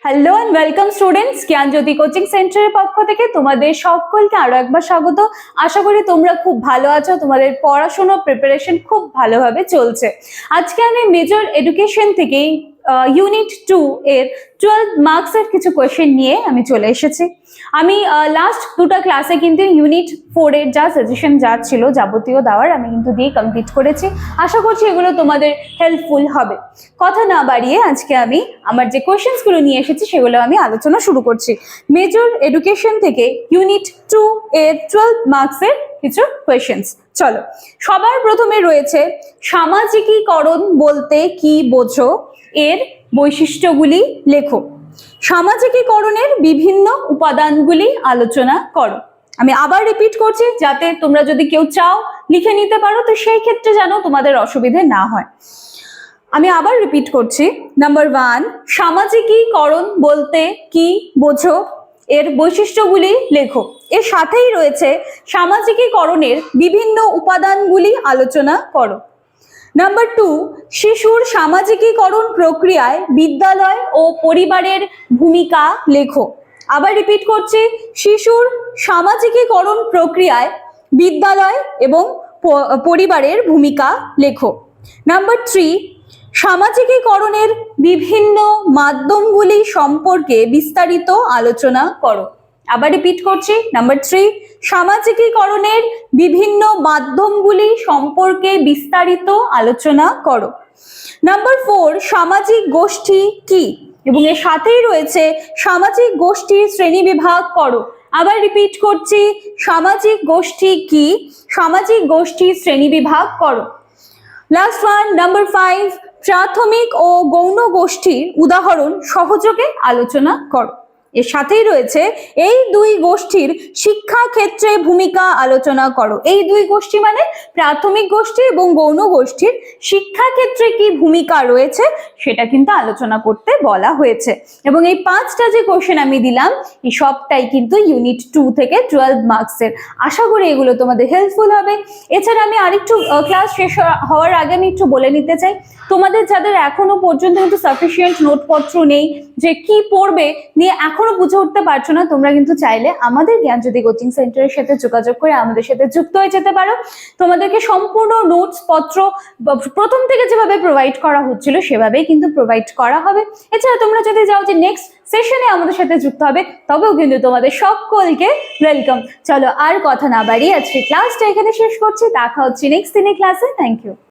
Hello and welcome students, Gyanjyoti coaching সেন্টারের পক্ষ থেকে তোমাদের সকলকে আরো একবার স্বাগত। আশা করি তোমরা খুব ভালো আছো, তোমাদের পড়াশোনা প্রিপারেশন খুব ভালোভাবে চলছে। আজকে আমি মেজর এডুকেশন থেকে ইউনিট 2 এর 12 মার্কসের কিছু কোয়েশ্চেন নিয়ে আমি চলে এসেছি। আমি লাস্ট দুটো ক্লাসে কিন্তু ইউনিট 4 এর যা সাজেশন যা ছিল যাবতীয় দেওয়ার আমি কিন্তু দিয়ে কমপ্লিট করেছি। আশা করছি এগুলো তোমাদের হেল্পফুল হবে। কথা না বাড়িয়ে আজকে আমি আমার যে কোয়েশ্চেন্সগুলো নিয়ে এসেছি সেগুলো আমি আলোচনা শুরু করছি। মেজর এডুকেশন থেকে ইউনিট 2 এর 12 মার্কসের কিছু কোয়েশ্চেন্স। চলো, সবার প্রথমে রয়েছে সামাজিকীকরণ বলতে কি বোঝো, এর বৈশিষ্ট্যগুলি লেখো। সামাজিকীকরণের বিভিন্ন উপাদানগুলি আলোচনা করো। আমি আবার রিপিট করছি যাতে তোমরা যদি কেউ চাও লিখে নিতে পারো, তো সেই ক্ষেত্রে যেন তোমাদের অসুবিধে না হয়। আমি আবার রিপিট করছি। নাম্বার 1, সামাজিকীকরণ বলতে কি বোঝো, এর বৈশিষ্ট্যগুলি লেখো। এর সাথেই রয়েছে সামাজিকীকরণের বিভিন্ন উপাদানগুলি আলোচনা করো। নাম্বার 2, শিশুর সামাজিকীকরণ প্রক্রিয়ায় বিদ্যালয় ও পরিবারের ভূমিকা লেখো। আবার রিপিট করছি, শিশুর সামাজিকীকরণ প্রক্রিয়ায় বিদ্যালয় এবং পরিবারের ভূমিকা লেখো। নাম্বার 3, সামাজিকীকরণের বিভিন্ন মাধ্যমগুলি সম্পর্কে বিস্তারিত আলোচনা করো। আবার রিপিট করছি, নাম্বার 3, সামাজিকীকরণের বিভিন্ন মাধ্যমগুলি সম্পর্কে বিস্তারিত আলোচনা করো। নাম্বার 4, সামাজিক গোষ্ঠী কি, এবং এর সাথেই রয়েছে সামাজিক গোষ্ঠীর শ্রেণীবিভাগ করো। আবার রিপিট করছি, সামাজিক গোষ্ঠী কি, সামাজিক গোষ্ঠীর শ্রেণীবিভাগ করো। লাস্ট ওয়ান, নাম্বার 5, প্রাথমিক ও গৌণ গোষ্ঠীর উদাহরণ সহযোগে আলোচনা করো। এর সাথেই রয়েছে এই দুই গোষ্ঠীর শিক্ষা ক্ষেত্রে ভূমিকা আলোচনা করো। এই দুই গোষ্ঠী মানে প্রাথমিক গোষ্ঠী এবং গৌণ গোষ্ঠীর শিক্ষা ক্ষেত্রে কি ভূমিকা রয়েছে সেটা কিন্তু আলোচনা করতে বলা হয়েছে। এবং এই 5টা যে কোশ্চেন আমি দিলাম এই সবটাই কিন্তু ইউনিট 2 থেকে 12 মার্কসের। আশা করি এগুলো তোমাদের হেল্পফুল হবে। এছাড়া আমি আরেকটু ক্লাস শেষ হওয়ার আগে আমি একটু বলে নিতে চাই, তোমাদের যাদের এখনো পর্যন্ত কিন্তু সাফিসিয়েন্ট নোটপত্র নেই, যে কি পড়বে নিয়ে এখনো বুঝে উঠতে পারছো না, তোমরা কিন্তু চাইলে আমাদের জ্ঞানজ্যোতি কোচিং সেন্টারের সাথে যোগাযোগ করে আমাদের সাথে যুক্ত হয়ে যেতে পারো। তোমাদেরকে সম্পূর্ণ নোটস পত্র প্রথম থেকে যেভাবে প্রোভাইড করা হচ্ছিল সেভাবেই কিন্তু প্রোভাইড করা হবে। এছাড়া তোমরা যদি যাও যে নেক্সট সেশনে আমাদের সাথে যুক্ত হবে, তবেও কিন্তু তোমাদের সকলকে ওয়েলকাম। চলো আর কথা না বাড়িয়ে আজকে ক্লাসটা এখানে শেষ করছি। দেখা হচ্ছে নেক্সট দিনের ক্লাসে। Thank you.